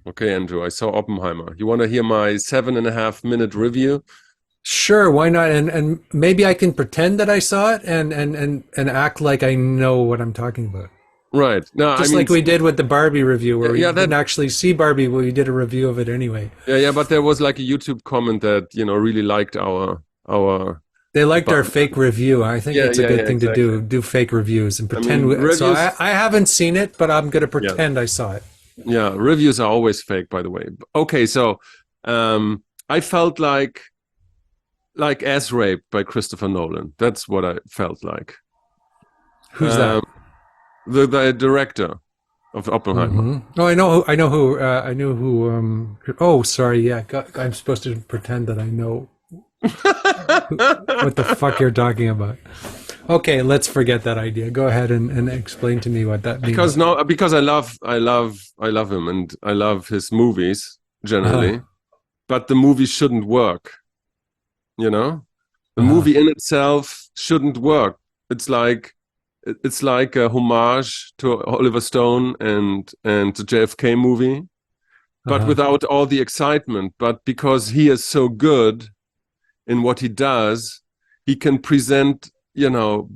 Okay, Andrew, I saw Oppenheimer. You want to hear my 7.5 minute review? Sure, why not? And maybe I can pretend that I saw it and act like I know what I'm talking about. Right. No, I Just mean, like we did with the Barbie review, where we yeah, that, didn't actually see Barbie, but we did a review of it anyway. yeah, but there was like a YouTube comment that, really liked our, They liked our bu- fake review. I think yeah, it's a yeah, yeah, good thing to exactly. do fake reviews and I mean, pretend. So reviews, I haven't seen it, but I'm going to yeah, pretend I saw it. yeah, reviews are always fake, by the way. Okay, so, I felt like ass raped by Christopher Nolan. That's what I felt like. Who's Um, that? the director of Oppenheimer. Oh, I know. I know who. I knew who. Oh, sorry. Yeah, I'm supposed to pretend that I know what the fuck you're talking about. Okay, let's forget that idea. Go ahead and explain to me what that because means. no, because I love him and I love his movies Uh-huh. generally, but the movie shouldn't work. You know, the Uh-huh. movie in itself shouldn't work. It's like it's like a homage to Oliver Stone and the JFK movie, but Uh-huh. without all the excitement. But because he is so good in what he does, he can present, you know,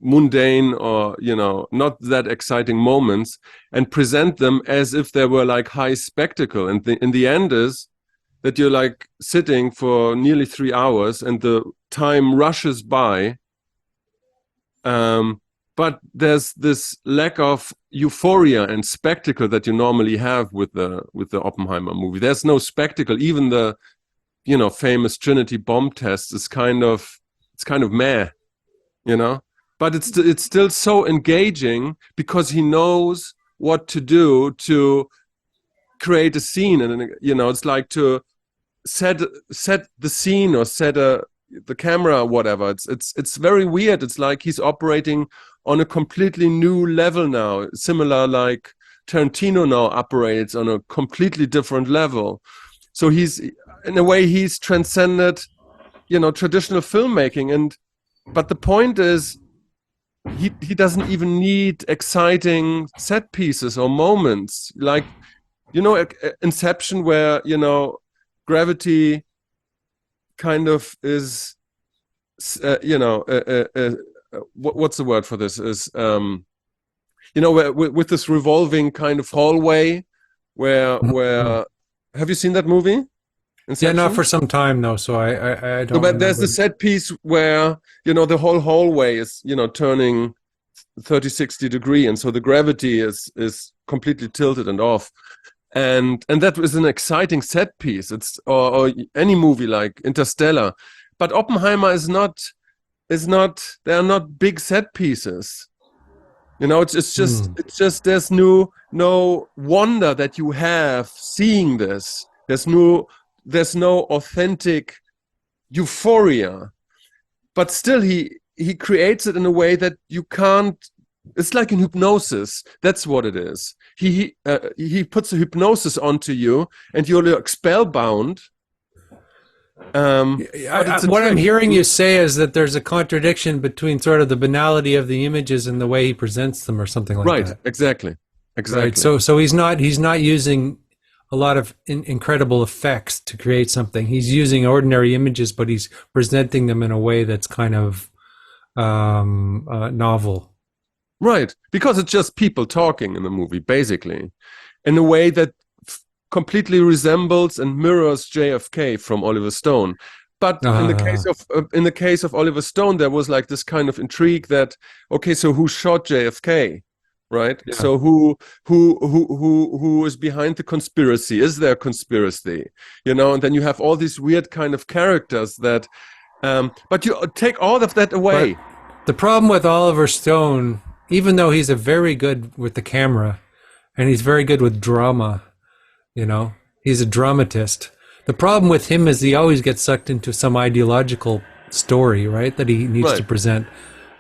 mundane or not that exciting moments and present them as if they were like high spectacle. And in the end is that you're like sitting for nearly 3 hours and the time rushes by. But there's this lack of euphoria and spectacle that you normally have with the Oppenheimer movie. There's no spectacle. Even the famous Trinity bomb test is kind of meh, you know. But it's still so engaging because he knows what to do to create a scene, and it's like to set the scene or the camera or whatever. It's very weird. It's like he's operating on a completely new level now, similar like Tarantino now operates on a completely different level. So he's in a way he's transcended traditional filmmaking. And but the point is he doesn't even need exciting set pieces or moments like Inception, where gravity kind of is what's the word for this is with this revolving kind of hallway where have you seen that movie, Yeah, not Inception? for some time though, so I No, don't but there's the remember. set piece where the whole hallway is turning 30, 60 degree, and so the gravity is completely tilted and off, and that was an exciting set piece. It's or any movie like Interstellar, but Oppenheimer is not they are not big set pieces. Hmm. It's just there's no wonder that you have seeing this. There's no authentic euphoria, but still he creates it in a way that you can't. It's like in hypnosis. That's what it is. He puts a hypnosis onto you, and you're like spellbound. But it's a What I'm trick. hearing you say is that there's a contradiction between sort of the banality of the images and the way he presents them, or something like Right? that. Exactly. Right. Exactly. So he's not using a lot of incredible effects to create something. He's using ordinary images, but he's presenting them in a way that's kind of novel. Right. Because it's just people talking in the movie, basically, in a way that completely resembles and mirrors JFK from Oliver Stone. But in the case Uh, of Oliver Stone, there was like this kind of intrigue that, okay, so who shot JFK, right? yeah. So who is behind the conspiracy? Is there a conspiracy? And then you have all these weird kind of characters that, but you take all of that But away. the problem with Oliver Stone, even though he's a very good with the camera and he's very good with drama, he's a dramatist. The problem with him is he always gets sucked into some ideological story, right? That he needs to Right. present.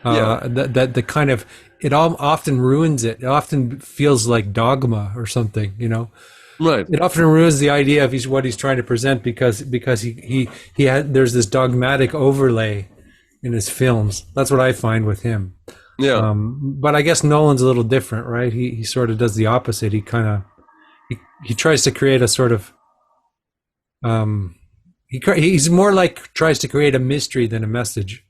Yeah. That the kind of it all often ruins it. It often feels like dogma or something. Right. It often ruins the idea of what he's trying to present because he had there's this dogmatic overlay in his films. That's what I find with him. Yeah. But I guess Nolan's a little different, right? He sort of does the opposite. He kind of he tries to create a sort of he's more like tries to create a mystery than a message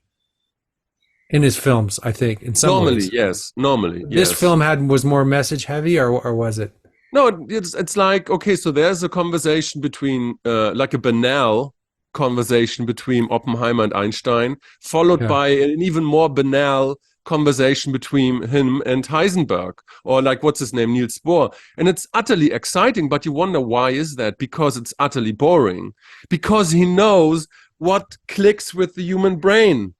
in his films. I think in some Normally, ways, yes. Normally, this yes. film was more message heavy, or was it? No, it's like, okay, so there's a conversation between like a banal conversation between Oppenheimer and Einstein, followed Yeah. by an even more banal conversation between him and Heisenberg, or like what's his name, Niels Bohr. And it's utterly exciting, but you wonder why is that? Because it's utterly boring. Because he knows what clicks with the human brain.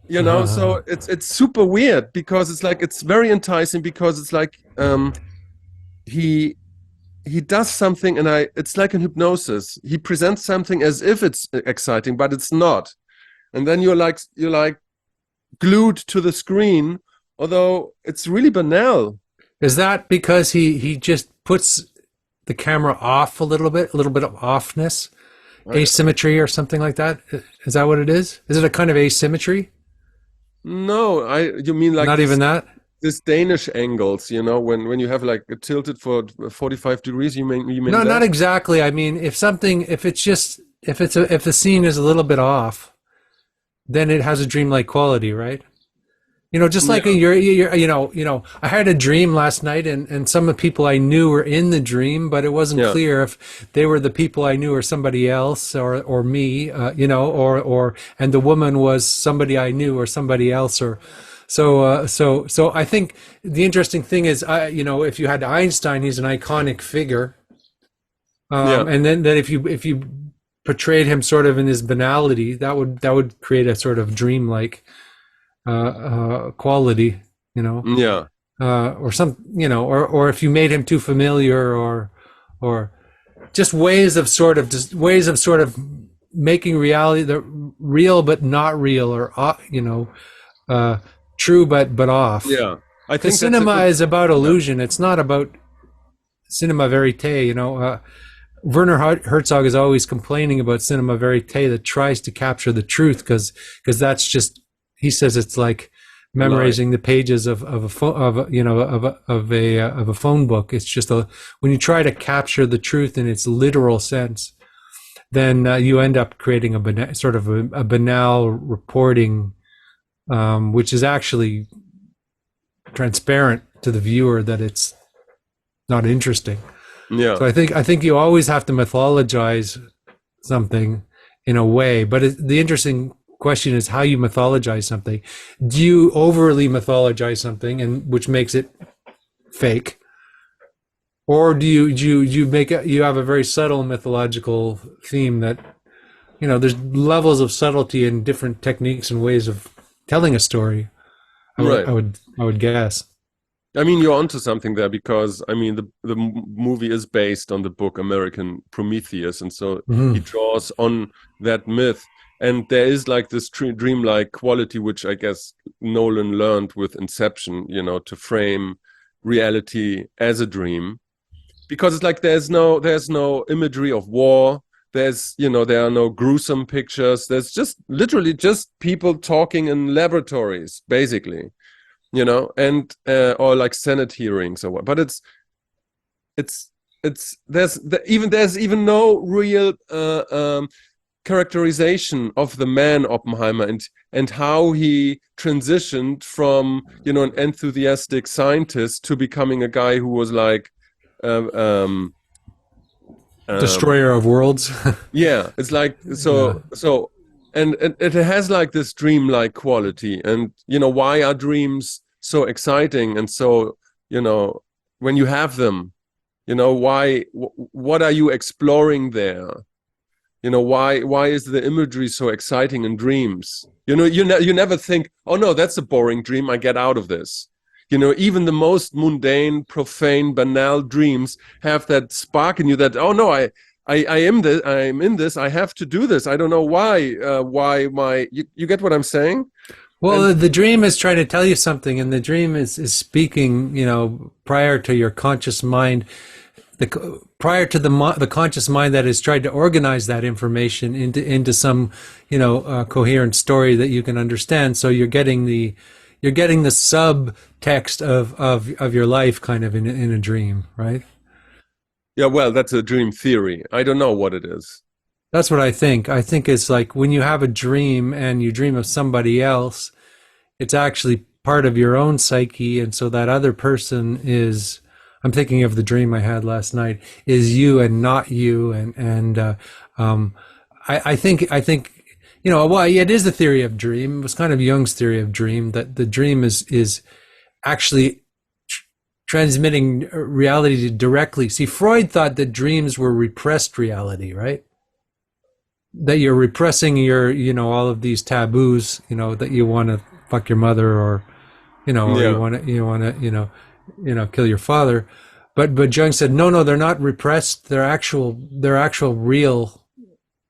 You know, so it's super weird because it's like it's very enticing because it's like he he does something and it's like in hypnosis. He presents something as if it's exciting, but it's not. And then you're like glued to the screen, although it's really banal. Is that because he just puts the camera off a little bit of offness, asymmetry, or something like that? Is that what it is? Is it a kind of asymmetry? No, you mean like Not even that. this Danish angles, you know, when you have like tilted for 45 degrees, you mean No, that? not exactly. I mean, if the scene is a little bit off, then it has a dreamlike quality, right? You know, just like Yeah. I had a dream last night, and some of the people I knew were in the dream, but it wasn't Yeah. clear if they were the people I knew or somebody else or me, and the woman was somebody I knew or somebody else, or so I think the interesting thing is, if you had Einstein, he's an iconic figure, Yeah. and then if you portrayed him sort of in his banality, that would create a sort of dreamlike quality, Yeah. or or if you made him too familiar, or just ways of sort of making reality the real but not real, or true but off. Yeah. I Because think that's a cinema good. is about Yeah. illusion. It's not about cinema verite. Werner Herzog is always complaining about cinema verite that tries to capture the truth, because that's just, he says, it's like memorizing the pages of a phone book. It's just when you try to capture the truth in its literal sense, then you end up creating a banal reporting, which is actually transparent to the viewer that it's not interesting. Yeah. So I think you always have to mythologize something in a way, but the interesting question is how you mythologize something. Do you overly mythologize something, and which makes it fake, or do you you have a very subtle mythological theme that there's levels of subtlety and different techniques and ways of telling a story. Right. I would guess. I mean, you're onto something there because I mean the movie is based on the book American Prometheus, and so he draws on that myth. And there is like this dreamlike quality, which I guess Nolan learned with Inception, to frame reality as a dream, because it's like there's no imagery of war. There are no gruesome pictures. There's just literally just people talking in laboratories, basically. And or like Senate hearings or what. But there's even no real characterization of the man Oppenheimer and how he transitioned from an enthusiastic scientist to becoming a guy who was like Destroyer of worlds. yeah, it's like so and it has like this dreamlike quality. And why are dreams so exciting? And so when you have them, what are you exploring there? Why is the imagery so exciting in dreams? You never think, oh no, that's a boring dream, I get out of this. Even the most mundane, profane, banal dreams have that spark in you that, oh no, I'm in this, I have to do this. I don't know why you get what I'm saying? Well, the dream is trying to tell you something, and the dream is speaking, prior to your conscious mind, prior to the conscious mind that has tried to organize that information into some, coherent story that you can understand. So you're getting you're getting the subtext of your life kind of in a dream, right? Yeah, well, that's a dream theory. I don't know what it is. That's what I think. I think it's like when you have a dream and you dream of somebody else, it's actually part of your own psyche, and so that other person is. I'm thinking of the dream I had last night. Is you and not you, um, I think well, yeah, it is the theory of dream. It was kind of Jung's theory of dream that the dream is actually transmitting reality directly. See, Freud thought that dreams were repressed reality, right? That you're repressing your, all of these taboos, that you want to fuck your mother, or, or Yeah, you want to, kill your father. But Jung said, no, they're not repressed. They're actual real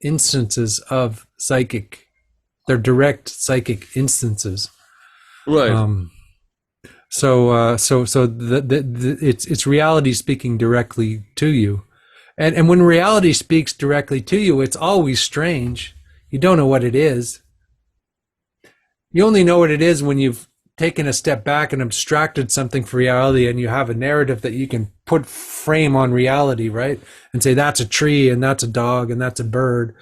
instances of psychic. They're direct psychic instances. right. It's reality speaking directly to you, and when reality speaks directly to you, it's always strange. You don't know what it is. You only know what it is when you've taken a step back and abstracted something for reality, and you have a narrative that you can put frame on reality, right? And say that's a tree, and that's a dog, and that's a bird.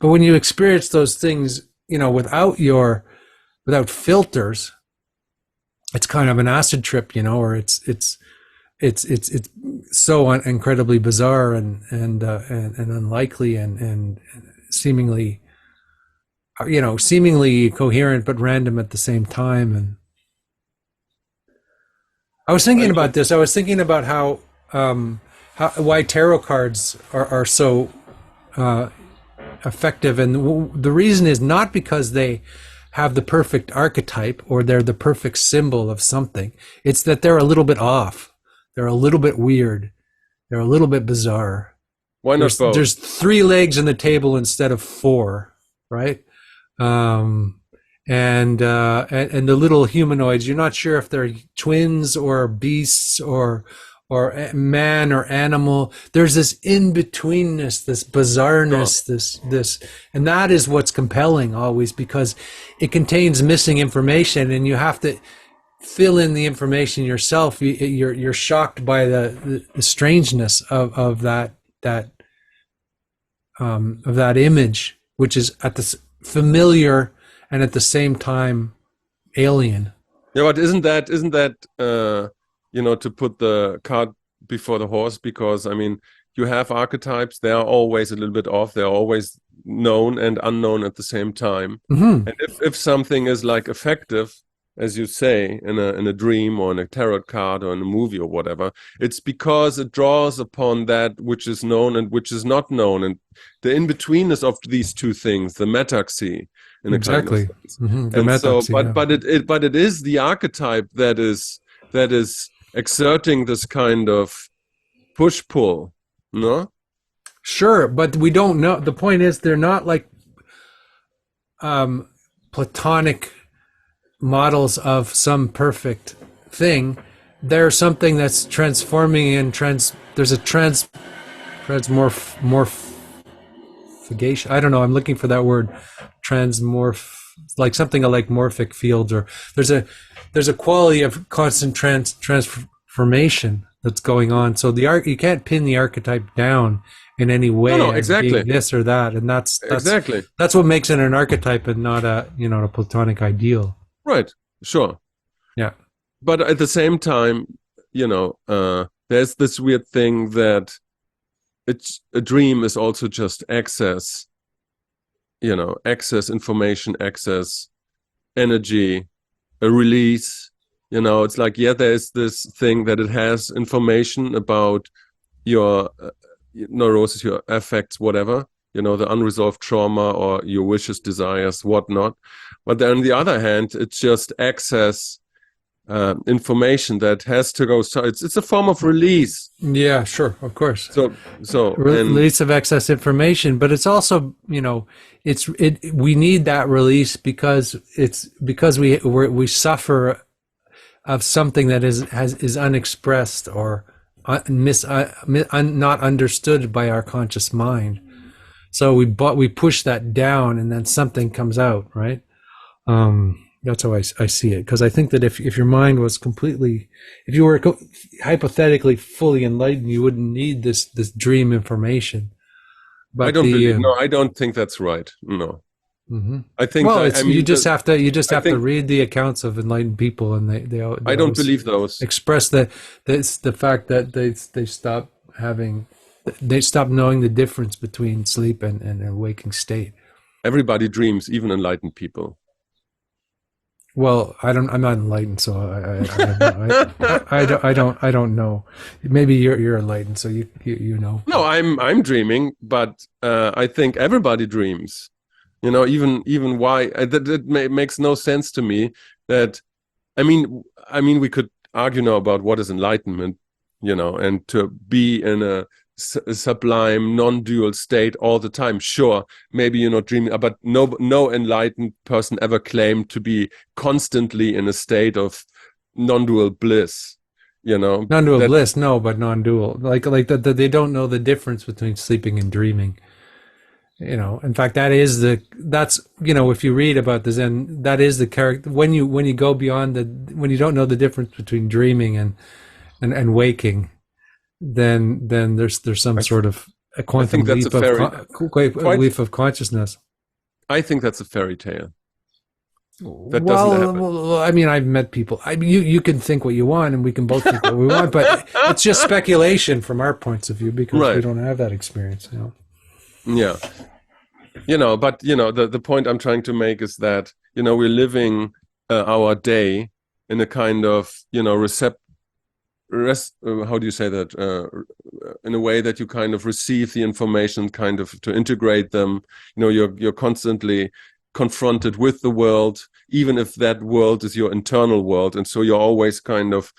But when you experience those things, without filters, it's kind of an acid trip, or it's so incredibly bizarre and unlikely and seemingly seemingly coherent but random at the same time. And I was I thinking mean, about this. I was thinking about why tarot cards are so effective, and the reason is not because they have the perfect archetype or they're the perfect symbol of something. It's that they're a little bit off. They're a little bit weird. They're a little bit bizarre. why not both? There's 3 legs in the table instead of 4, right? And the little humanoids, you're not sure if they're twins or beasts or man or animal. There's this in-betweenness, this bizarreness, this, and that is what's compelling always, because it contains missing information, and you have to fill in the information yourself. You're shocked by the strangeness of that image, which is at the familiar and at the same time alien. Yeah, but isn't that to put the cart before the horse? Because I mean, you have archetypes. They are always a little bit off. They are always known and unknown at the same time. Mm-hmm. And if something is like effective, as you say, in a dream or in a tarot card or in a movie or whatever, it's because it draws upon that which is known and which is not known, and the in-betweenness of these two things, the metaxy, in a Exactly. kind of sense. Mm-hmm. The And so, metaxy, but it is the archetype that is exerting this kind of push-pull, no? Sure, but we don't know. The point is, they're not like platonic models of some perfect thing. They're something that's transforming and there's a transmorphigation. I don't know. I'm looking for that word. Transmorph, like something like morphic fields, or there's a quality of constant transformation that's going on. So you can't pin the archetype down in any way. No, as exactly. being this or that, and that's Exactly. That's what makes it an archetype and not a platonic ideal. Right. Sure. Yeah. But at the same time, there's this weird thing that it's a dream is also just access, access information, access energy, a release. It's like, yeah, there's this thing that it has information about your neurosis, your affects, whatever, the unresolved trauma or your wishes, desires, whatnot. But then on the other hand, it's just access information that has to go. So it's a form of release. Yeah, sure, of course. So Release of excess information, but it's also, we need that release because we suffer of something that is unexpressed or not understood by our conscious mind. So we push that down, and then something comes out, right? That's how I see it. Because I think that if your mind was completely, if you were hypothetically fully enlightened, you wouldn't need this dream information. I But don't believe. No, I don't think that's right. No, mhm. I think Well, that. I it's you mean, just have to you just I have to think read the accounts of enlightened people, and they I don't always believe those. express the fact that they stop having they stop knowing the difference between sleep and a waking state. Everybody dreams, even enlightened people. Well, I'm not enlightened, so I don't know. Maybe you're enlightened, so you know. No, I'm dreaming, but I think everybody dreams. You know, even why that makes no sense to me. That I mean, we could argue now about what is enlightenment, you know, and to be in a sublime, non-dual state all the time. Sure, maybe you're not dreaming, but no enlightened person ever claimed to be constantly in a state of non-dual bliss. You know, Non-dual that bliss, no, but non-dual. Like that they don't know the difference between sleeping and dreaming. You know, in fact, that's if you read about the Zen, that is the character when you go beyond when you don't know the difference between dreaming and waking, then there's some sort of a I quantum think that's leap a of fairy. Quite, leap of consciousness. I think that's a fairy tale. That doesn't happen. Well, I mean, I've met people. I mean, you can think what you want, and we can both think what we want, but it's just speculation from our points of view because we Right. don't have that experience. You know? Yeah. But the point I'm trying to make is that, we're living our day in a kind of, how do you say that? In a way that you kind of receive the information, kind of to integrate them. You're constantly confronted with the world, even if that world is your internal world, and so you're always kind of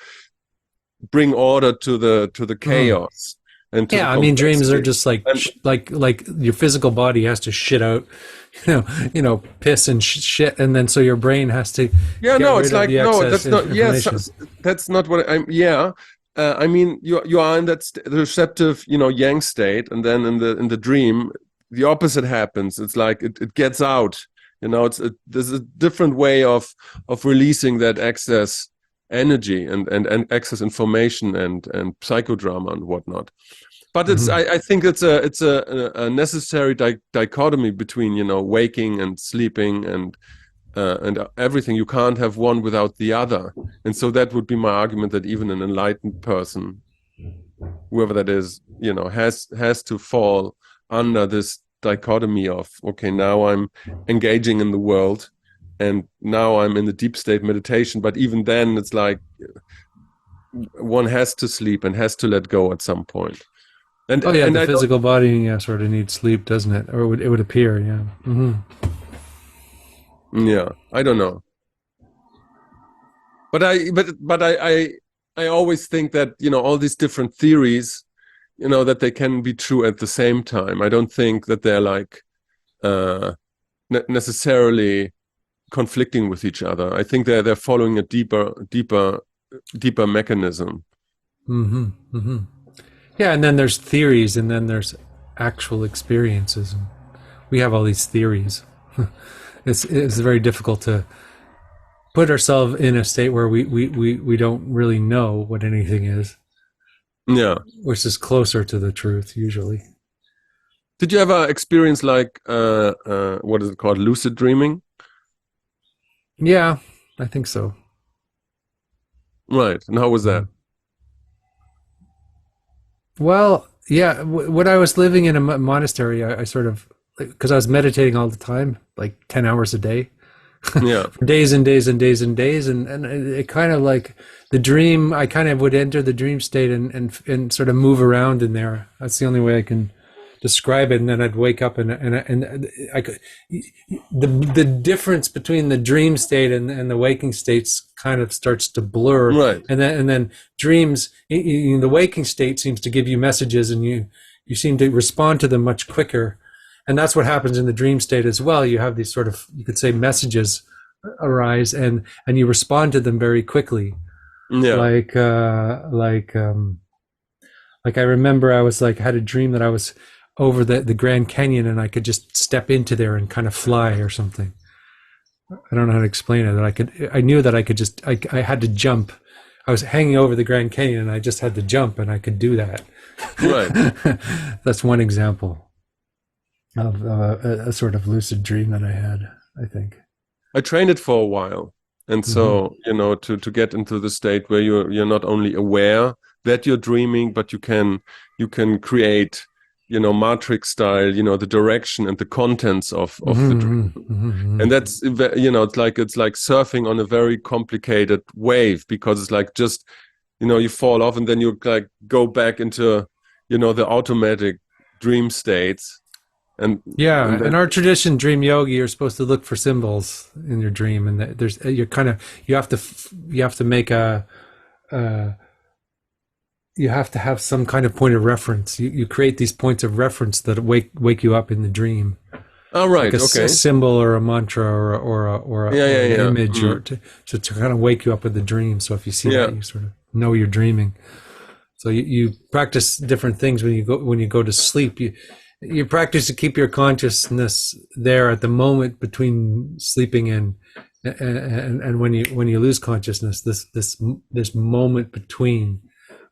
bring order to the chaos. And to Yeah, the I mean, dreams are complexity. just like And like your physical body has to shit out, piss and shit, and then so your brain has to yeah, get no, rid it's of like the no, excess that's not. Yes, information. that's not what I'm. Yeah, I mean, you are in that the receptive, yang state, and then in the dream, the opposite happens. It's like it gets out. There's a different way of releasing that excess energy and excess information and psychodrama and whatnot. But Hmm. I think it's a necessary dichotomy between waking and sleeping and everything. You can't have one without the other. And so that would be my argument, that even an enlightened person, whoever that is, has to fall under this dichotomy of, okay, now I'm engaging in the world and now I'm in the deep state meditation. But even then, it's like one has to sleep and has to let go at some point. And Oh yeah, and the I don't. physical body sort of needs sleep, doesn't it? Or it would appear, yeah. Hmm. Yeah, I don't know. But I always think that all these different theories, that they can be true at the same time. I don't think that they're like uh, necessarily conflicting with each other. I think they're following a deeper mechanism. Hmm. Hmm. Yeah, and then there's theories, and then there's actual experiences. And we have all these theories. It's very difficult to put ourselves in a state where we don't really know what anything is, Yeah. which is closer to the truth usually. Did you ever experience like what is it called, lucid dreaming? Yeah, I think so. Right. And how was that? Mhm. Well, yeah, when I was living in a monastery, I sort of, because I was meditating all the time, like 10 hours a day, Yeah. for days and days and days and days, and it kind of like the dream. I kind of would enter the dream state and sort of move around in there. That's the only way I can describe it. And then I'd wake up and I could, the difference between the dream state and the waking states kind of starts to blur. Right. And then dreams, in the waking state seems to give you messages, and you seem to respond to them much quicker. And that's what happens in the dream state as well. You have these sort of, you could say, messages arise, and you respond to them very quickly. Yeah. Like I remember I was like, had a dream that I was over the Grand Canyon, and I could just step into there and kind of fly or something. I don't know how to explain it. That I knew that I could just, I had to jump. I was hanging over the Grand Canyon and I just had to jump and I could do that. Right. That's one example of a sort of lucid dream that I had, I think. I trained it for a while. And so, to get into the state where you're not only aware that you're dreaming, but you can create, matrix style, the direction and the contents of the dream. And that's, it's like surfing on a very complicated wave, because it's like just, you fall off and then you like go back into, the automatic dream states. And yeah, in our tradition, dream yogi, you're supposed to look for symbols in your dream, and there's you have to make you have to have some kind of point of reference. You create these points of reference that wake you up in the dream. Oh, right. Like a symbol or a mantra or an image, or to kind of wake you up with the dream. So if you see that, you sort of know you're dreaming. So you practice different things when you go to sleep. You practice to keep your consciousness there at the moment between sleeping and when you lose consciousness, this moment between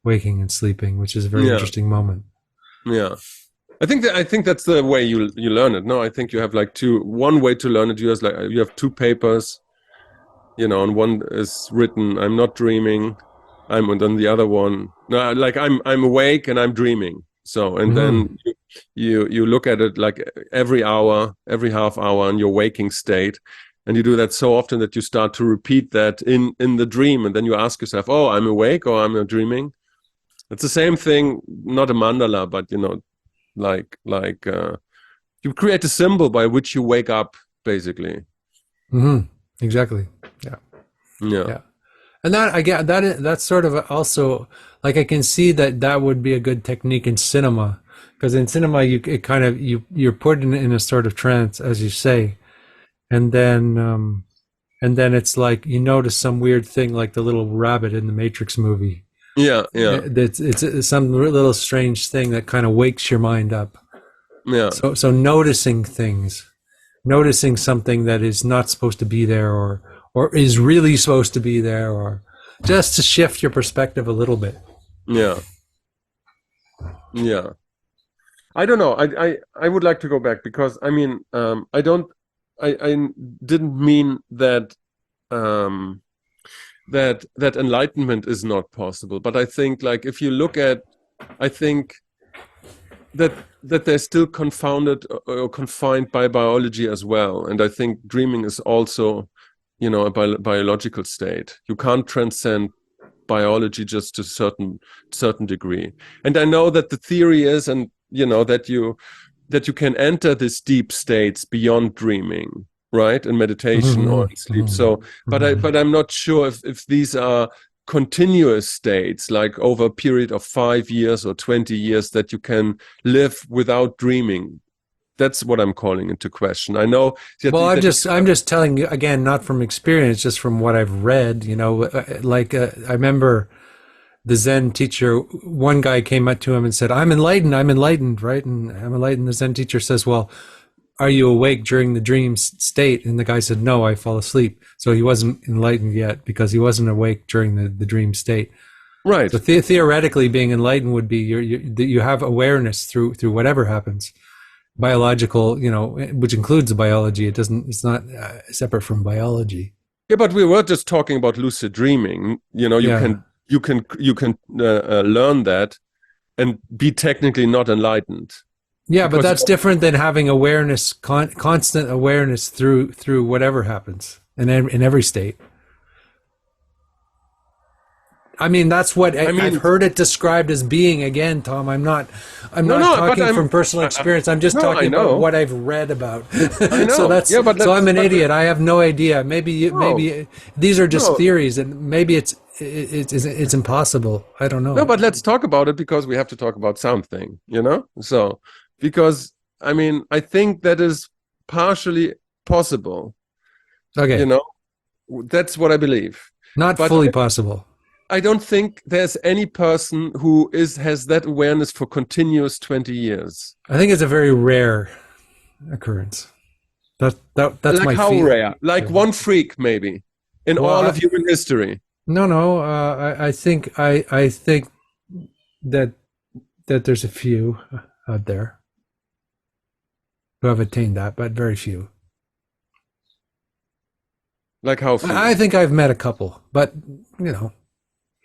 waking and sleeping, which is a very interesting moment. Yeah, I think that's the way you learn it. No, I think you have like one way to learn it. You have two papers, and one is written, "I'm not dreaming," and then the other one, no, like I'm awake and I'm dreaming. So, and then you look at it like every hour, every half hour in your waking state. And you do that so often that you start to repeat that in the dream. And then you ask yourself, oh, I'm awake or I'm dreaming. It's the same thing, not a mandala, but, you create a symbol by which you wake up, basically. Exactly. Yeah. And that, I get that. That's sort of also, like, I can see that would be a good technique in cinema, because in cinema you're put in a sort of trance, as you say, and then it's like you notice some weird thing, like the little rabbit in the Matrix movie. Yeah. It's some little strange thing that kind of wakes your mind up. Yeah. So noticing things, noticing something that is not supposed to be there, or is really supposed to be there, or just to shift your perspective a little bit. Yeah. I don't know. I would like to go back, because I mean, I didn't mean that that enlightenment is not possible, but I think, like, if you look at, I think that they're still confounded or confined by biology as well. And I think dreaming is also, a biological state. You can't transcend biology just to a certain degree. And I know that the theory is, and that you can enter these deep states beyond dreaming, right, in meditation or in sleep. So, but I'm not sure if these are continuous states, like over a period of 5 years or 20 years, that you can live without dreaming. That's what I'm calling into question. I know. Well, I'm just telling you again, not from experience, just from what I've read. I remember the Zen teacher. One guy came up to him and said, "I'm enlightened, right?" And I'm enlightened. The Zen teacher says, "Well, are you awake during the dream state?" And the guy said, "No, I fall asleep." So he wasn't enlightened yet, because he wasn't awake during the dream state. Right. So theoretically, being enlightened would be you have awareness through whatever happens. Biological, which includes the biology. It's not separate from biology. Yeah, but we were just talking about lucid dreaming. You can learn that and be technically not enlightened. Yeah, but that's different than having awareness, constant awareness through whatever happens in every state. I mean, that's what I've heard it described as being. Again, Tom, I'm not talking from personal experience. I'm just talking about what I've read about. I know. So I'm an idiot. I have no idea. Maybe these are just theories, and maybe it's impossible. I don't know. No, but let's talk about it, because we have to talk about something. So, because I mean, I think that is partially possible. Okay. That's what I believe. Not fully possible. I don't think there's any person who has that awareness for continuous 20 years. I think it's a very rare occurrence. That's Like my how feel. rare? Like one freak maybe in Well, all of human history. no. I think that there's a few out there who have attained that, but very few. Like how I few? think I've met a couple, but you know,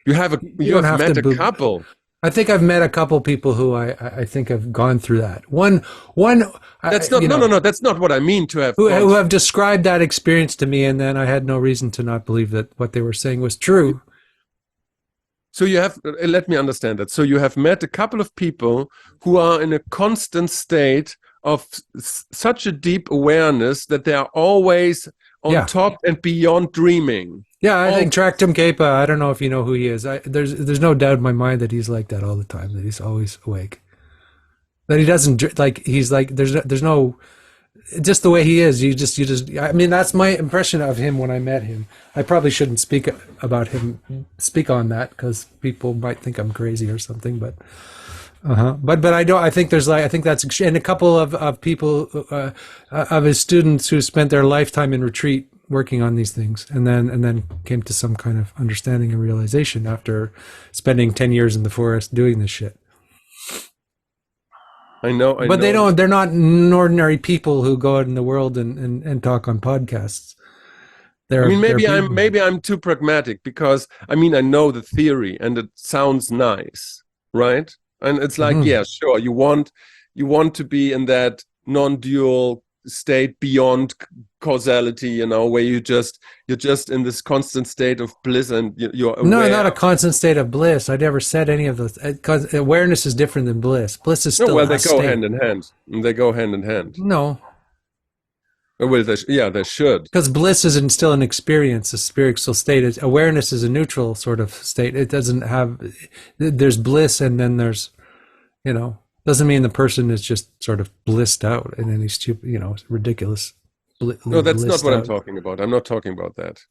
you You don't have have to. met a couple. I think I've met a couple people who I think have gone through that. One, That's not you no know, no no. That's not what I mean to have gone who have through. described that experience to me, and then I had no reason to not believe that what they were saying was true. So you have let me understand that. So you have met a couple of people who are in a constant state of such a deep awareness that they are always on Yeah, top and beyond dreaming. yeah. I All think Traktum Kepa. I don't know if you know who he is. There's no doubt in my mind that he's like that all the time. That he's always awake. That he doesn't like. He's like there's no just the way he is. You just. I mean, that's my impression of him when I met him. I probably shouldn't speak on that because people might think I'm crazy or something. But I don't. I think there's like I think that's and a couple of people of his students who spent their lifetime in retreat working on these things and then came to some kind of understanding and realization after spending 10 years in the forest doing this shit. I know. But they don't. They're not ordinary people who go out in the world and talk on podcasts. I mean, They're people. maybe I'm too pragmatic because I mean I know the theory and it sounds nice, right? And it's like, yeah, sure, you want to be in that non-dual state beyond causality, you know, where you're just in this constant state of bliss and you're aware. No, not a constant state of bliss. I never said any of those. Because awareness is different than bliss. Bliss is still No, well, they a go state. hand in hand. They go hand in hand. No, Well, they should. because bliss isn't still an experience, a spiritual state. Awareness is a neutral sort of state. It doesn't have. There's bliss, and then there's, doesn't mean the person is just sort of blissed out in any stupid, ridiculous. No, that's not what I'm out. talking about. I'm not talking about that.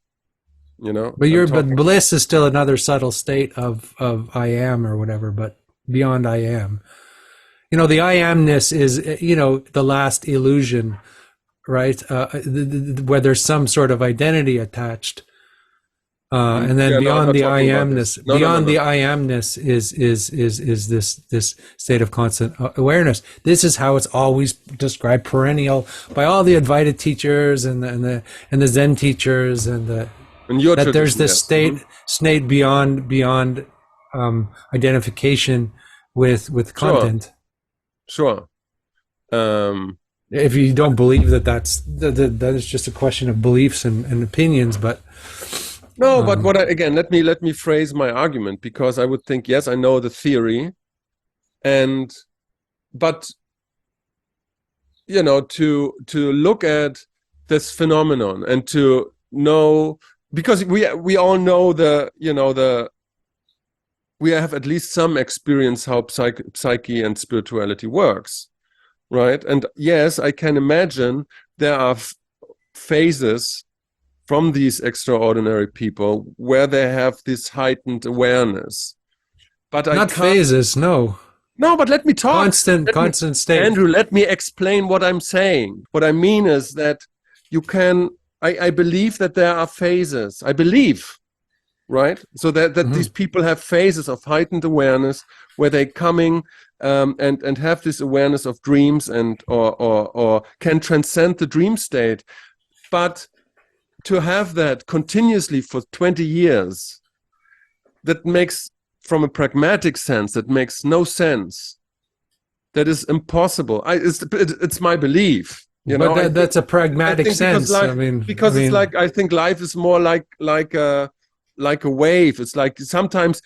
But bliss is still another subtle state of I am or whatever, but beyond I am. The I amness is the last illusion, right? Where there's some sort of identity attached. And then beyond the I amness, the I amness is this state of constant awareness. This is how it's always described, perennial, by all the Advaita teachers and the Zen teachers that there's this state beyond identification with content. Sure. If you don't believe that is just a question of beliefs and opinions, but. No, but let me phrase my argument, because I would think, yes, I know the theory, but to look at this phenomenon and to know, because we all know we have at least some experience how psyche and spirituality works, right? And yes, I can imagine there are phases from these extraordinary people where they have this heightened awareness. But not phases, no. No, but let me talk. Constant state. Andrew, let me explain what I'm saying. What I mean is that I believe that there are phases. I believe, right? So that these people have phases of heightened awareness where they're coming and have this awareness of dreams and or can transcend the dream state. But to have that continuously for 20 years, that makes, from a pragmatic sense, that makes no sense. That is impossible. It's my belief. That's a pragmatic sense. It's like, I think life is more like a wave. It's like sometimes,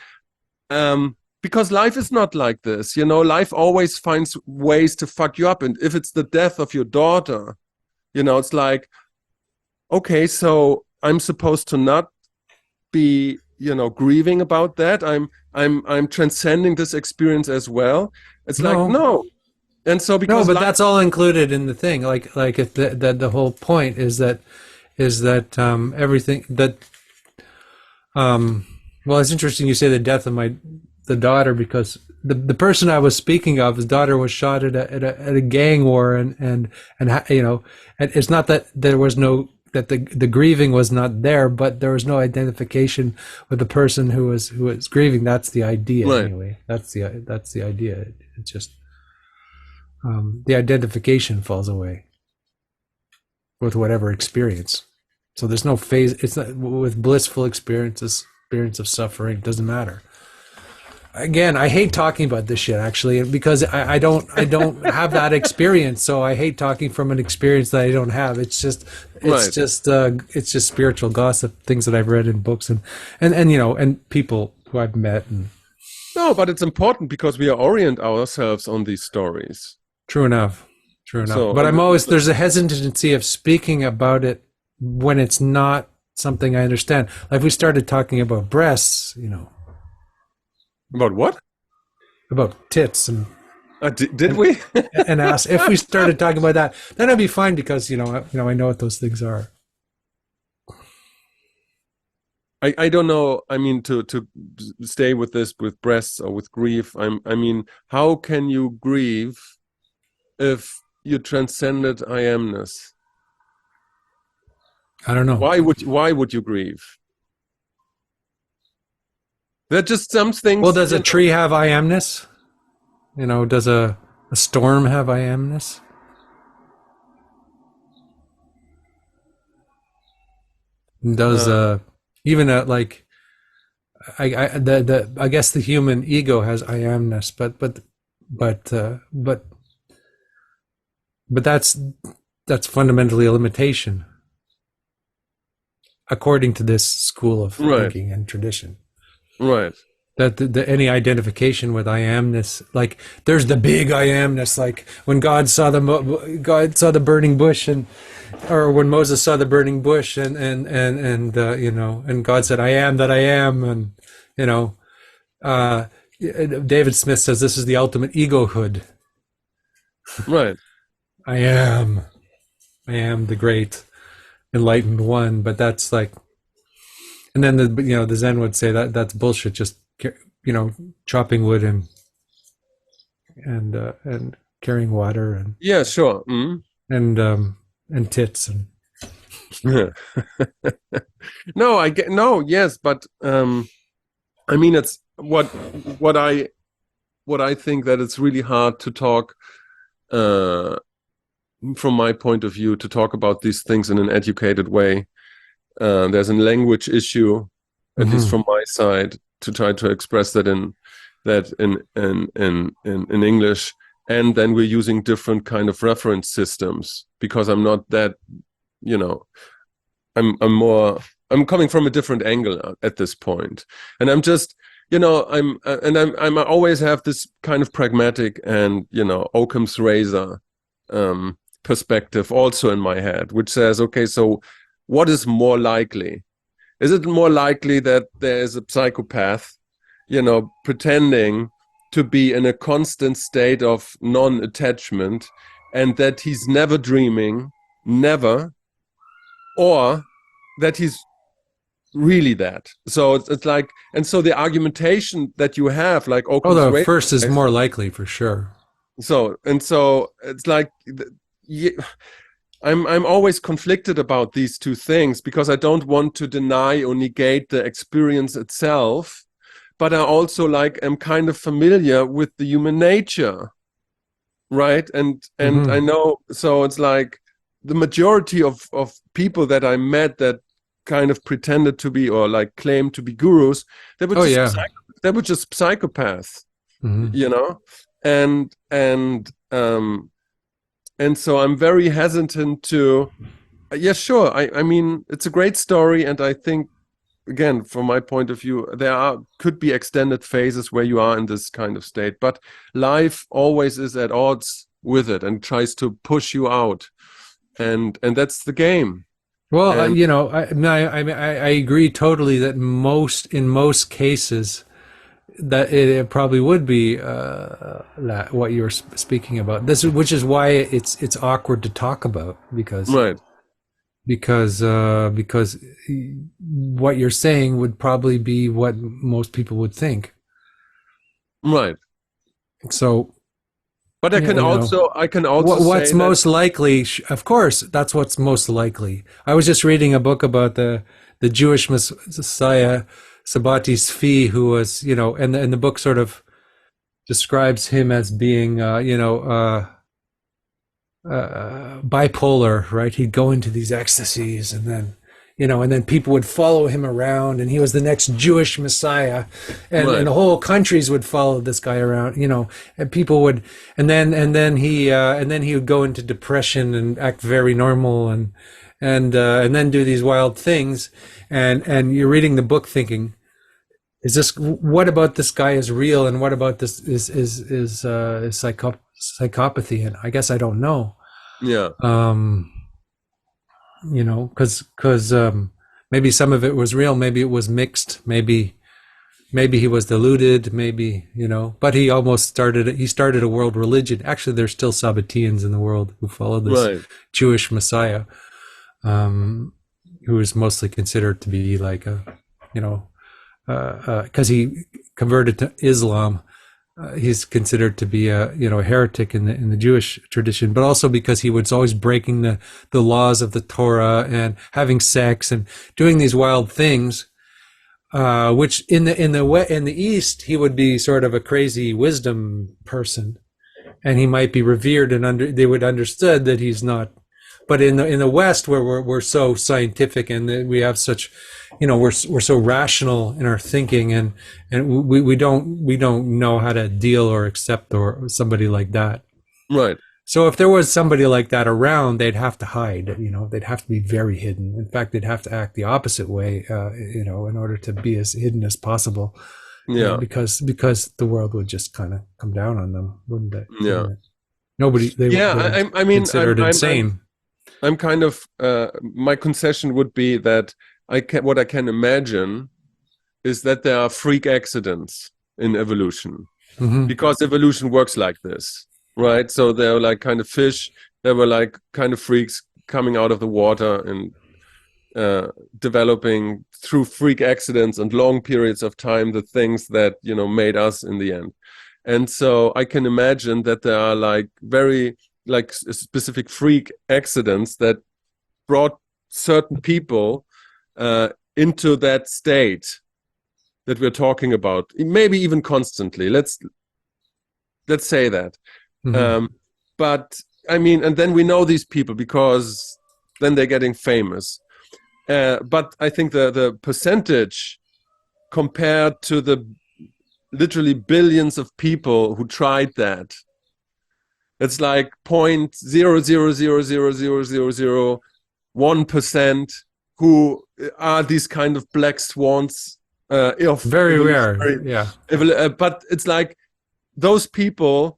because life is not like this. Life always finds ways to fuck you up. And if it's the death of your daughter, it's like, okay, so I'm supposed to not be, grieving about that. I'm transcending this experience as well. It's like, no. And so because that's all included in the thing. Like if the whole point is that everything that well, it's interesting you say the death of the daughter, because the person I was speaking of, his daughter was shot at a gang war, and and it's not that there was no that the grieving was not there, but there was no identification with the person who was grieving. That's the idea, Right. anyway. That's the idea. It's just the identification falls away with whatever experience. So there's no phase. It's not with blissful experiences. Experience of suffering doesn't matter. Again, I hate talking about this shit actually because I don't have that experience. So I hate talking from an experience that I don't have. It's just spiritual gossip, things that I've read in books and and people who I've met. And No, but it's important because we orient ourselves on these stories. True enough. So, but there's a hesitancy of speaking about it when it's not something I understand. Like we started talking about breasts, About what? about tits and Did we? and ass. If we started talking about that, then I'd be fine because I know what those things are. I don't know. I mean, to stay with this, with breasts or with grief. I mean, how can you grieve if you transcended I amness? I don't know. Why would you grieve? They're just some things. Well, does a tree have I amness? Does a storm have I amness? Does even like I guess the human ego has I amness, but that's fundamentally a limitation, according to this school of thinking and tradition. Right. That any identification with I amness, like there's the big I amness, like when God saw the burning bush, or when Moses saw the burning bush, and God said, "I am that I am," and David Smith says this is the ultimate egohood. Right. I am the great enlightened one, but that's like, and then the Zen would say that's bullshit. Just chopping wood and carrying water and yeah, sure. Mm-hmm. And tits and no, I get no, yes, but I mean, it's what I think that it's really hard to talk from my point of view to talk about these things in an educated way. There's a language issue, at least from my side, to try to express that in English, and then we're using different kind of reference systems because I'm not that, I'm coming from a different angle at this point, and I'm just, I'm always have this kind of pragmatic and Occam's razor perspective also in my head, which says, okay, so what is more likely? Is it more likely that there is a psychopath, pretending to be in a constant state of non-attachment and that he's never dreaming, never, or that he's really that? So it's like, and so the argumentation that you have, like, the first is more likely for sure. So it's like, I'm always conflicted about these two things because I don't want to deny or negate the experience itself, but I also am kind of familiar with the human nature, right? And I know, so it's like the majority of people that I met that kind of pretended to be or claimed to be gurus, they were just psychopaths, and so I'm very hesitant to, sure. I mean, it's a great story. And I think, again, from my point of view, could be extended phases where you are in this kind of state. But life always is at odds with it and tries to push you out. And that's the game. Well, I agree totally that in most cases, that it probably would be what you're speaking about. Which is why it's awkward to talk about because what you're saying would probably be what most people would think. Right. So, But I can also say what's that most likely? Of course, that's what's most likely. I was just reading a book about the Jewish Messiah, Sabati Tzvi, who was, and the book sort of describes him as being, bipolar, right? He'd go into these ecstasies, and then people would follow him around, and he was the next Jewish Messiah, and right, the whole countries would follow this guy around, and people would, and then he would go into depression and act very normal, and then do these wild things, and you're reading the book thinking, what about this guy is real, and what about this is psychopathy? And I guess I don't know. yeah, Um, because maybe some of it was real, maybe it was mixed, maybe he was deluded, maybe, but he started a world religion. Actually, there's still Sabbateans in the world who follow this right, Jewish Messiah, who is mostly considered to be like because he converted to Islam. He's considered to be a heretic in the Jewish tradition, but also because he was always breaking the laws of the Torah and having sex and doing these wild things, which in the East he would be sort of a crazy wisdom person, and he might be revered, and they would understood that he's not. But in the West, where we're so scientific and we have such, we're so rational in our thinking, and we don't know how to deal or accept or somebody like that. right, So if there was somebody like that around, they'd have to hide. They'd have to be very hidden. In fact, they'd have to act the opposite way. In order to be as hidden as possible. yeah, Because the world would just kind of come down on them, wouldn't it? yeah, Wouldn't it? Nobody. They I mean, considered insane. I'm kind of my concession would be that what I can imagine is that there are freak accidents in evolution, Mm-hmm. because evolution works like this, right? So they're like kind of fish. They were like kind of freaks coming out of the water and developing through freak accidents and long periods of time the things that made us in the end. And so I can imagine that there are like very like specific freak accidents that brought certain people into that state that we're talking about, maybe even constantly. Let's say that. Mm-hmm. But I mean, and then we know these people because then they're getting famous. But I think the percentage compared to the literally billions of people who tried that, it's like 0.0000001% who are these kind of black swans of Very rare. Yeah. but it's like those people,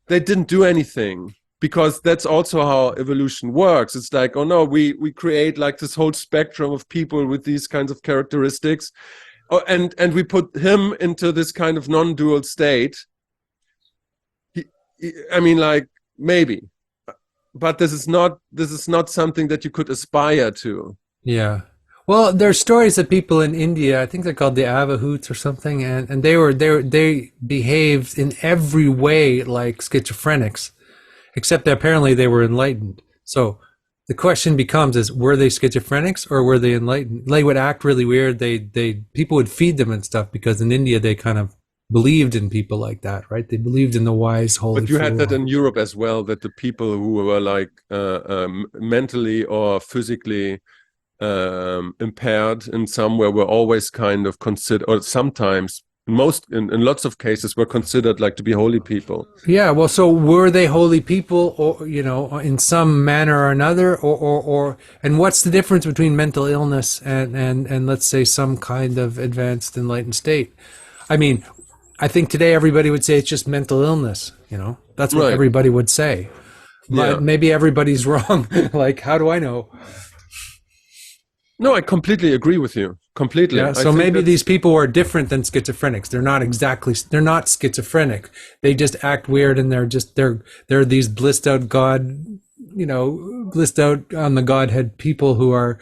they didn't do anything, because that's also how evolution works. It's like, oh no, we create like this whole spectrum of people with these kinds of characteristics, and we put him into this kind of non-dual state. I mean, like, maybe, but this is not something that you could aspire to. Yeah. Well, there's stories of people in India, I think they're called the Avahoots or something, and they behaved in every way like schizophrenics, except that apparently they were enlightened. So the question becomes were they schizophrenics or were they enlightened? They would act really weird. People would feed them and stuff, because in India they kind of believed in people like that, right? They believed in the wise, holy. But you had that in Europe as well, that the people who were like mentally or physically impaired in some way were always kind of considered, or sometimes in lots of cases were considered like to be holy people. Yeah, well, so were they holy people, or in some manner or another, or and what's the difference between mental illness and let's say some kind of advanced enlightened state? I mean, I think today everybody would say it's just mental illness. That's what everybody would say. But maybe everybody's wrong. Like, how do I know? No, I completely agree with you. Completely. Yeah, so maybe these people are different than schizophrenics. They're not schizophrenic. They just act weird, and they're these blissed out blissed out on the Godhead people who are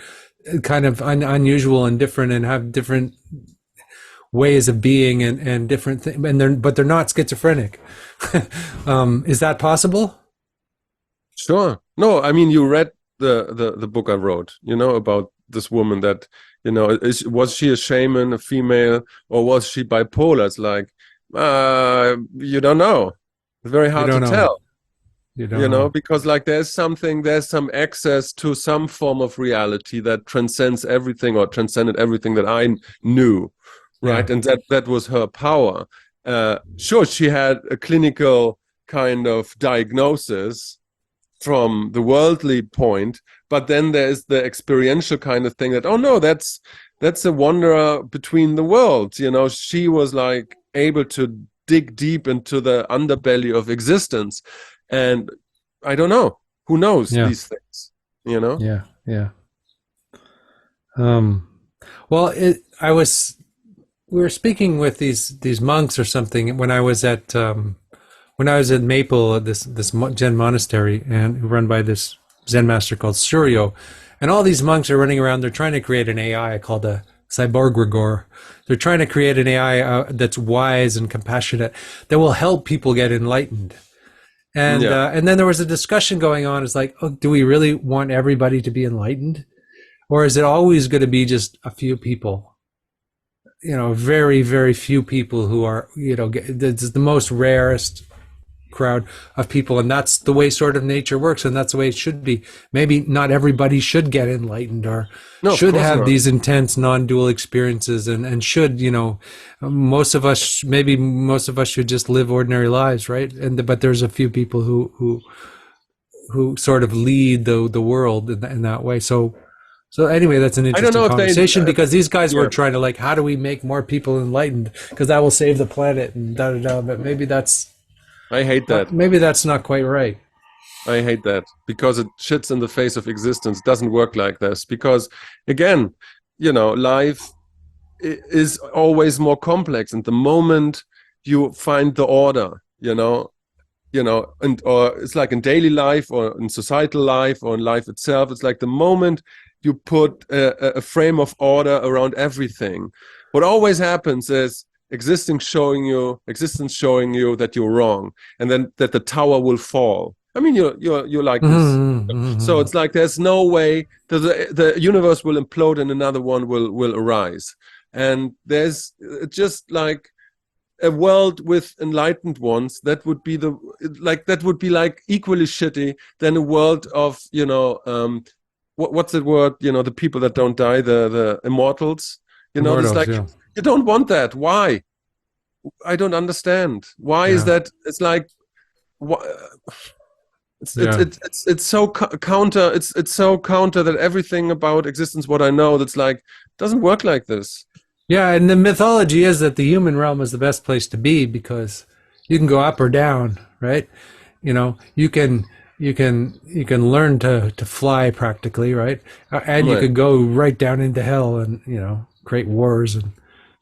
kind of unusual and different and have different ways of being and different things, but they're not schizophrenic. Is that possible? Sure. No, I mean, you read the book I wrote, about this woman that, was she a shaman, a female, or was she bipolar? It's like, you don't know. It's very You hard to don't know. tell, You don't know. because like there's some access to some form of reality that transcends everything or transcended everything that I knew, right? Yeah. And that was her power. Sure, she had a clinical kind of diagnosis from the worldly point, but then there's the experiential kind of thing that, oh no, that's a wanderer between the worlds. She was like able to dig deep into the underbelly of existence, and I don't know, who knows Yeah. these things. Yeah. Yeah. Um, well, we were speaking with these monks or something when I was at Maple, this Zen monastery, and run by this Zen master called Suryo, and all these monks are running around. They're trying to create an AI called a cyborg. They're trying to create an AI that's wise and compassionate that will help people get enlightened. And then there was a discussion going on. It's like, oh, do we really want everybody to be enlightened, or is it always going to be just a few people? Very, very few people who are, it's the most rarest crowd of people, and that's the way sort of nature works, and that's the way it should be. Maybe not everybody should get enlightened or should have these intense non-dual experiences, and should, most of us should just live ordinary lives, right? But there's a few people who sort of lead the world in that way. So anyway, that's an interesting conversation, because these guys were trying to, like, how do we make more people enlightened, because that will save the planet and but maybe I hate that. Maybe that's not quite right. I hate that, because it shits in the face of existence. It doesn't work like this, because again, life is always more complex, and the moment you find the order, or it's like in daily life or in societal life or in life itself, it's like the moment you put a frame of order around everything, what always happens is existence showing you that you're wrong, and then that the tower will fall. I mean, you're like this. Mm-hmm. So it's like there's no way that the universe will implode and another one will arise. And there's just like a world with enlightened ones that would be like equally shitty than a world of what's the word, the people that don't die, the immortals. It's like, yeah. you don't want that. Why? I don't understand. Why is that? It's like, it's so counter. It's so counter that everything about existence, what I know, that's like, doesn't work like this. Yeah, and the mythology is that the human realm is the best place to be, because you can go up or down, right? You can learn to fly practically, right? And you could go right down into hell and create wars, and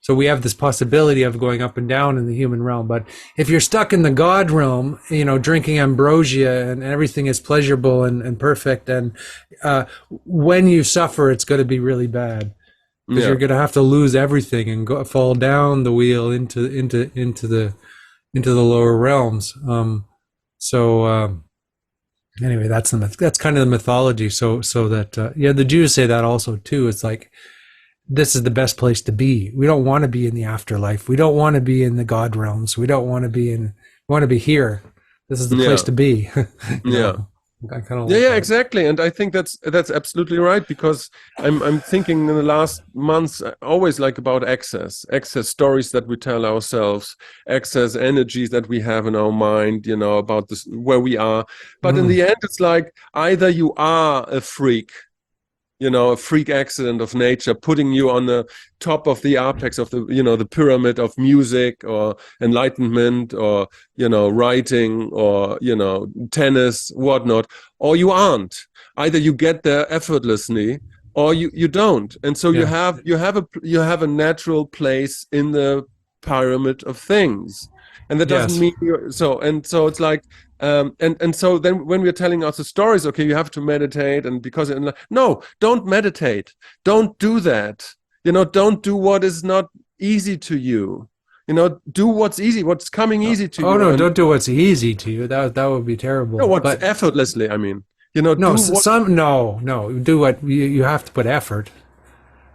so we have this possibility of going up and down in the human realm. But if you're stuck in the God realm, drinking ambrosia and everything is pleasurable and perfect, and when you suffer, it's going to be really bad, because you're going to have to lose everything and fall down the wheel into the lower realms. Anyway, that's kind of the mythology. So that the Jews say that also too. It's like, this is the best place to be. We don't want to be in the afterlife. We don't want to be in the God realms. We don't want to be we want to be here. This is the place to be. I kind of exactly. And I think that's absolutely right, because I'm thinking in the last months always like about excess stories that we tell ourselves, excess energies that we have in our mind, about this, where we are. But in the end, it's like, either you are a freak, a freak accident of nature, putting you on the top of the apex of the, the pyramid of music or enlightenment or, writing or, tennis, whatnot, or you aren't. Either you get there effortlessly or you don't. And so you have a natural place in the pyramid of things. And that doesn't mean so it's like, and so then when we're telling us the stories, okay, you have to meditate, and because no, don't meditate, don't do that, don't do what is not easy to you. Do what's easy, what's coming easy to Oh you. no, And don't do what's easy to you. That would be terrible. what's But effortlessly, I mean. no, Do what. no. Do what you have to put effort.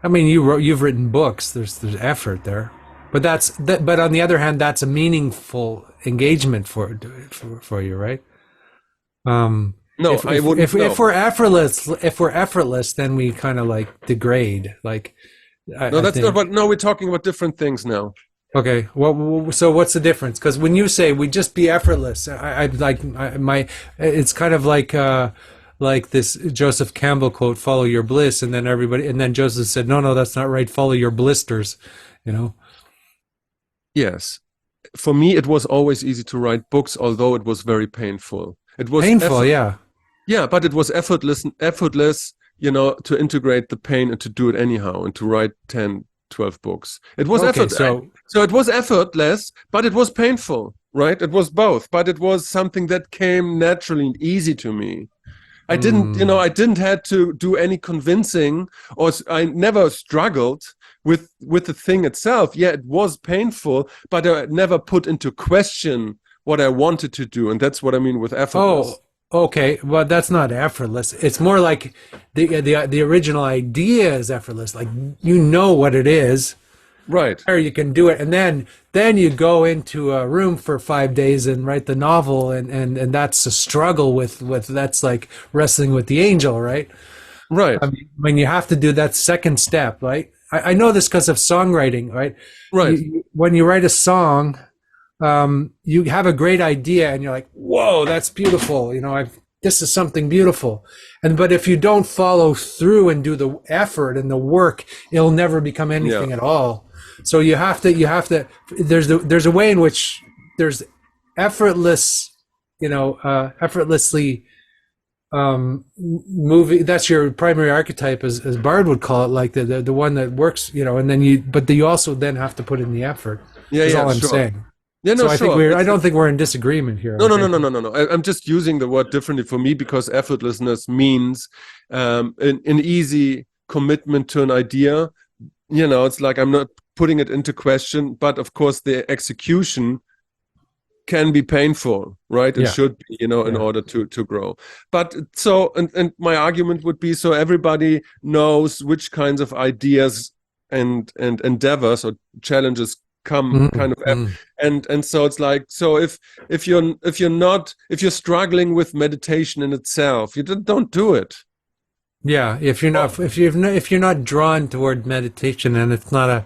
I mean, you've written books. There's effort there, but But on the other hand, that's a meaningful engagement for you, right? No, I wouldn't. No, If we're effortless, then we kind of like degrade. Like no, I that's not. think. But no, we're talking about different things now. Okay, well, so what's the difference? Because when you say we just be effortless, it's kind of like this Joseph Campbell quote, "Follow your bliss," and then Joseph said, "No, that's not right. Follow your blisters," you know. Yes, for me, it was always easy to write books, although it was very painful. It was Painful, yeah. Yeah, but it was effortless, to integrate the pain and to do it anyhow and to write 10, 12 books. It was Okay, effort. So it was effortless, but it was painful, right? It was both, but it was something that came naturally and easy to me. I didn't had to do any convincing, or I never struggled with the thing itself. Yeah, it was painful, but I never put into question what I wanted to do, and that's what I mean with effortless. Oh, okay. Well, that's not effortless. It's more like the original idea is effortless. Like you know what it is, Right. or you can do it, and then you go into a room for 5 days and write the novel, and that's a struggle with that's like wrestling with the angel, right? Right. I mean, when you have to do that second step, right? I know this because of songwriting, right? Right. When you write a song, you have a great idea and you're like, whoa, that's beautiful. This is something beautiful. But if you don't follow through and do the effort and the work, it'll never become anything at all. So you have to, there's a way in which there's effortless, effortlessly, movie. That's your primary archetype, as Bard would call it, like the one that works, and then but you also then have to put in the effort. Yeah. Is Yeah. all I'm Sure. saying. Yeah. No. So Sure. I don't think we're in disagreement here. No. I'm just using the word differently for me because effortlessness means an easy commitment to an idea. It's like I'm not putting it into question, but of course the execution can be painful, right? It should be, in order to grow. But so, and my argument would be, so everybody knows which kinds of ideas and endeavors or challenges come kind of, and so it's like, so if you're struggling with meditation in itself, you don't do it. Yeah, if you're not drawn toward meditation, and it's not a,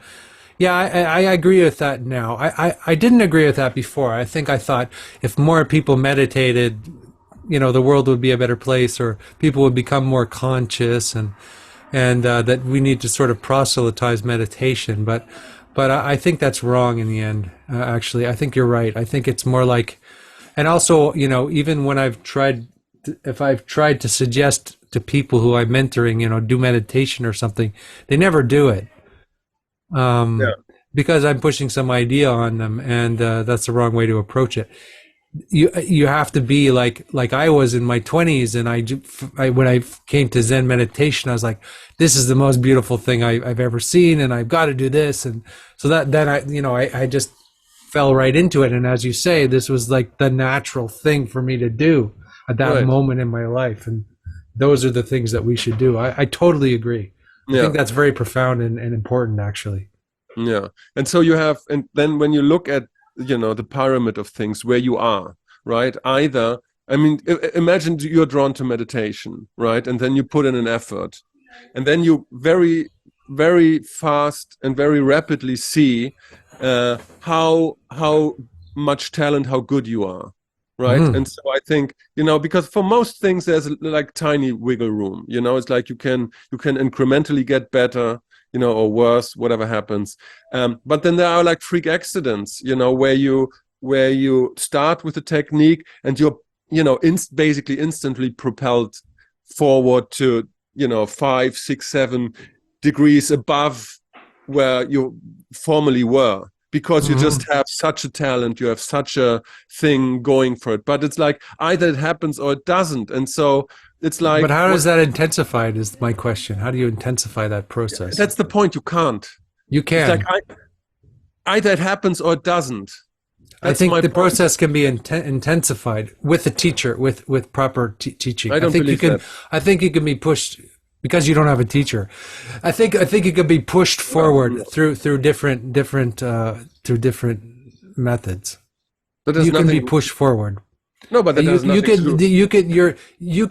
yeah, I agree with that now. I didn't agree with that before. I thought if more people meditated, the world would be a better place, or people would become more conscious, and that we need to sort of proselytize meditation. But I think that's wrong in the end. Actually, I think you're right. I think it's more like, and also, even when if I've tried to suggest to people who I'm mentoring, do meditation or something, they never do it. Because I'm pushing some idea on them, and that's the wrong way to approach it. You have to be like I was in my 20s, and I when I came to Zen meditation, I was like, this is the most beautiful thing I've ever seen, and I've got to do this. And so then I just fell right into it. And as you say, this was like the natural thing for me to do at that moment in my life. And those are the things that we should do. I totally agree. I think that's very profound and important, actually. Yeah. And so and then when you look at, the pyramid of things where you are, right? Either, I mean, imagine you're drawn to meditation, right? And then you put in an effort, and then you very, very fast and very rapidly see how much talent, how good you are. Right. And so I think, because for most things there's like tiny wiggle room, it's like you can incrementally get better, or worse, whatever happens. But then there are like freak accidents, where you start with a technique and you're, basically instantly propelled forward to, 5, 6, 7 degrees above where you formerly were. Because you just have such a talent, you have such a thing going for it. But it's like either it happens or it doesn't. And so it's like... But how does that intensify is my question. How do you intensify that process? That's the point. You can't. You can. It's like either it happens or it doesn't. I That's think my the point. process can be intensified with a teacher, with proper teaching. I don't think you believe can. that. I think you can be pushed because you don't have a teacher. I think you can be pushed forward through different methods. That has You can be nothing. pushed forward. No, but that has nothing to do. You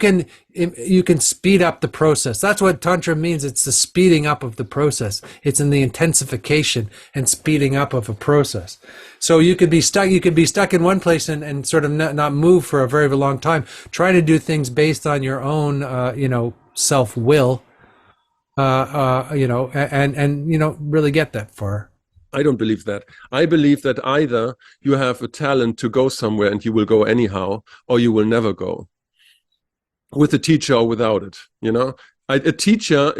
can speed up the process. That's what tantra means. It's the speeding up of the process. It's in the intensification and speeding up of a process. So you could be stuck in one place and sort of not move for a very, very long time, trying to do things based on your own self will, and really get that far. I don't believe that. I believe that either you have a talent to go somewhere and you will go anyhow, or you will never go, with a teacher or without it. A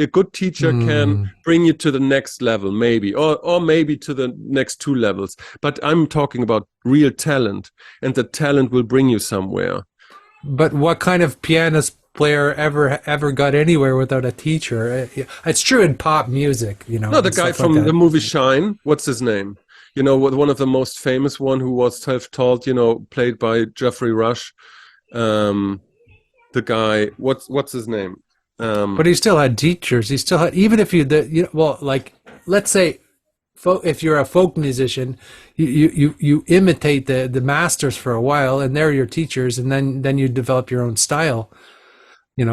good teacher can bring you to the next level, maybe, or maybe to the next 2 levels. But I'm talking about real talent, and the talent will bring you somewhere. But what kind of pianist player ever got anywhere without a teacher? It's true in pop music, No, the guy from the movie Shine, what's his name? One of the most famous one who was self-taught, played by Jeffrey Rush. The guy, what's his name? But he still had teachers. He still had, even if let's say, if you're a folk musician, you imitate the masters for a while, and they're your teachers, and then you develop your own style. You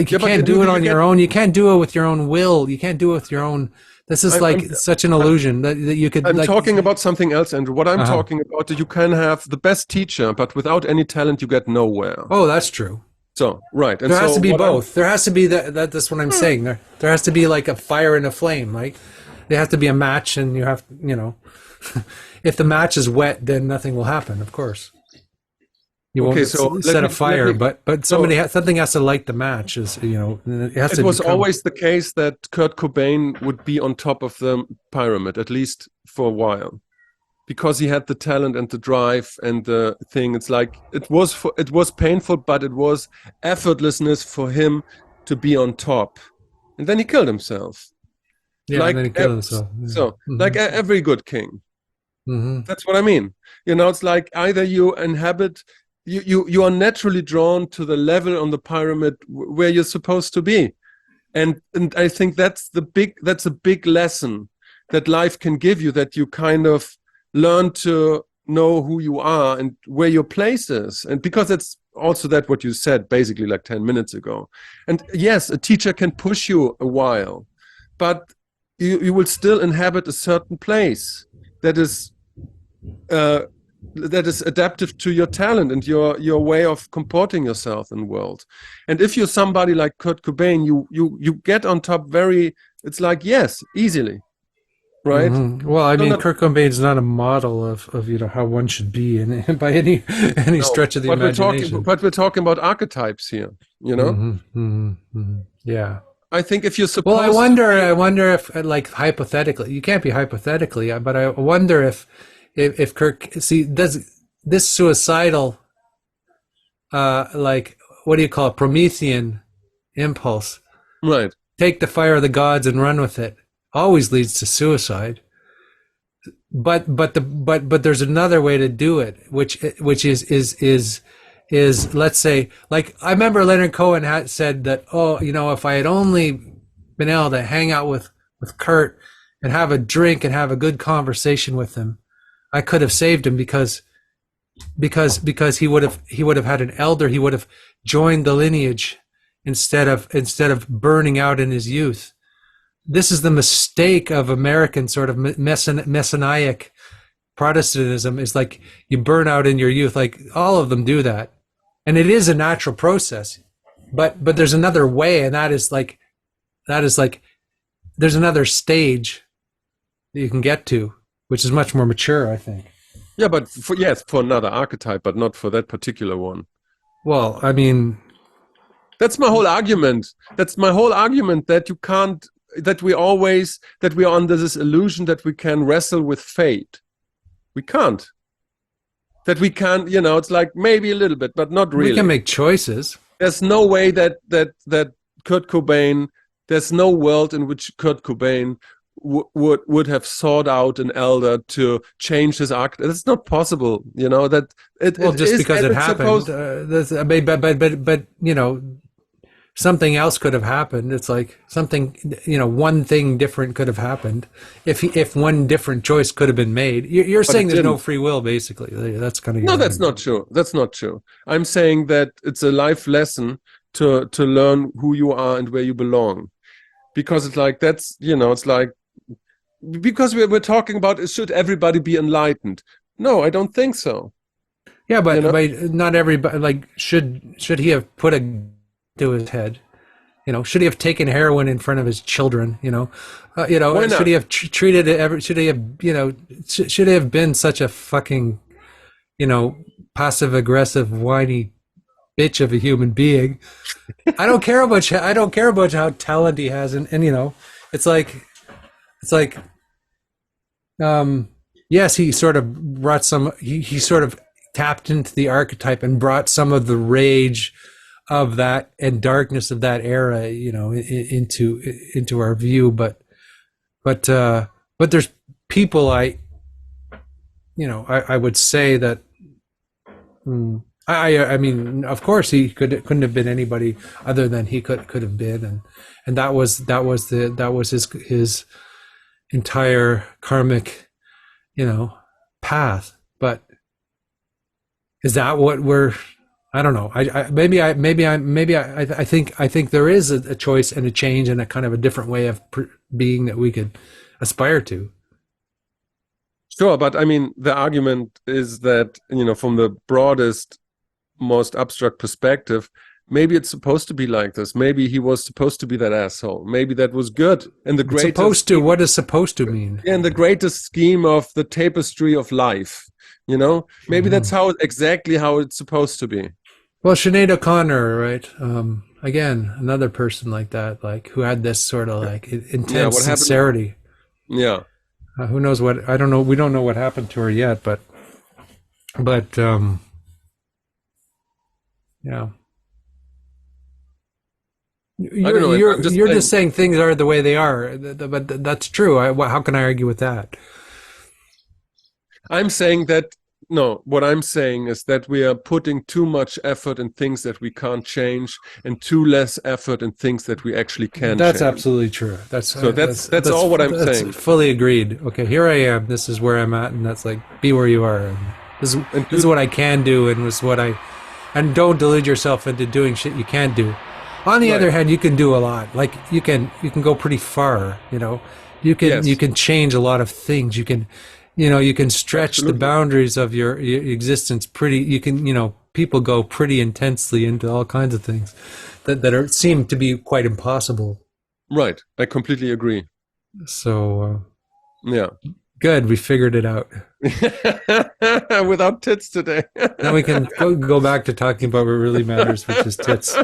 can't do it on your own. You can't do it with your own will. You can't do it with your own. This is such an illusion that you could. I'm talking about something else, Andrew. What I'm talking about is you can have the best teacher, but without any talent, you get nowhere. Oh, that's true. So right, and there has to be both. There has to be that's what I'm saying. There has to be like a fire and a flame. Like there has to be a match, and you have if the match is wet, then nothing will happen. Of course. You won't set a fire, but something has to light the match. It was always the case that Kurt Cobain would be on top of the pyramid, at least for a while, because he had the talent and the drive and the thing. It's like it was painful, but it was effortlessness for him to be on top, and then he killed himself. Yeah, and then he killed himself. Yeah. So, like every good king, that's what I mean. It's like either you inhabit. You are naturally drawn to the level on the pyramid where you're supposed to be, and I think that's a big lesson that life can give you, that you kind of learn to know who you are and where your place is, and because it's also that what you said basically like 10 minutes ago. And yes, a teacher can push you a while, but you will still inhabit a certain place that is adaptive to your talent and your way of comporting yourself in the world. And if you're somebody like Kurt Cobain, you get on top it's like, yes, easily, right? Well, I mean, Kurt Cobain is not a model of how one should be by any stretch of the imagination. But we're talking about archetypes here, Yeah. I think if you're supposed. Well, I wonder if, like, hypothetically, you can't be hypothetically, but I wonder if Kirk does this suicidal, what do you call it, Promethean impulse, right? Take the fire of the gods and run with it, always leads to suicide. But there's another way to do it, which is let's say, like, I remember Leonard Cohen had said that, if I had only been able to hang out with Kurt and have a drink and have a good conversation with him, I could have saved him because he would have had an elder. He would have joined the lineage instead of burning out in his youth. This is the mistake of American sort of messianic Protestantism, is like you burn out in your youth. Like all of them do that, and it is a natural process. But there's another way, and that is like there's another stage that you can get to, which is much more mature, I think. Yeah, but for another archetype, but not for that particular one. Well, I mean, that's my whole argument. That's my whole argument, that you can't, that we are under this illusion that we can wrestle with fate. We can't. That we can't, it's like maybe a little bit, but not really. We can make choices. There's no way that Kurt Cobain, there's no world in which Kurt Cobain would have sought out an elder to change his act. It's not possible, you know, that Well, it just is because as it it's happened, supposed. I mean, but you know, something else could have happened. It's like something, you know, one thing different could have happened if one different choice could have been made. You're But saying it there's no didn't. free will, basically. That's kind of your No, that's argument. not true. That's not true. I'm saying that it's a life lesson to learn who you are and where you belong, because it's like that's, you know, it's like, because we're talking about should everybody be enlightened? No, I don't think so. Yeah, You know, but not everybody. Like, should he have put a gun to his head? You know, should he have taken heroin in front of his children? You why know, should not? he have treated it? Should he have, you know, should he have been such a fucking, you know, passive aggressive, whiny bitch of a human being? I don't care about how talent he has, and you know, it's like yes, he sort of brought some. He sort of tapped into the archetype and brought some of the rage of that and darkness of that era, you know, into our view. But but there's people you know, I would say that. I mean, of course, he couldn't have been anybody other than he could have been, and that was his entire karmic, you know, path. But is that what we're? I don't know. I think there is a choice and a change and a kind of a different way of being that we could aspire to. Sure, but I mean, the argument is that, you know, from the broadest, most abstract perspective, maybe it's supposed to be like this. Maybe he was supposed to be that asshole. Maybe that was good. And the It's greatest supposed to. What does supposed to mean? in the greatest scheme of the tapestry of life, you know, maybe that's Mhm. how exactly how it's supposed to be. Well, Sinead O'Connor, right? Again, another person like that, like who had this sort of like Yeah, intense what happened? sincerity. Yeah, Who knows what? I don't know. We don't know what happened to her yet, but yeah. I don't know. I'm just You're just saying. saying things are the way they are, but that's true. How can I argue with that? I'm saying that no. What I'm saying is that we are putting too much effort in things that we can't change, and too less effort in things that we actually can That's change. absolutely true. So that's all what I'm That's saying. fully agreed. Okay, here I am. This is where I'm at, and that's like be where you are. And And this is what I can do, and was what I and don't delude yourself into doing shit you can't do. On the right, other hand, you can do a lot. Like you can go pretty far. You know, you yes, can change a lot of things. You can, you know, you can stretch the absolutely, boundaries of your existence. Pretty, you can, you know, people go pretty intensely into all kinds of things that are seem to be quite impossible. right. I completely agree. So Yeah. good, we figured it out. Without tits today. Now we can go back to talking about what really matters, which is tits.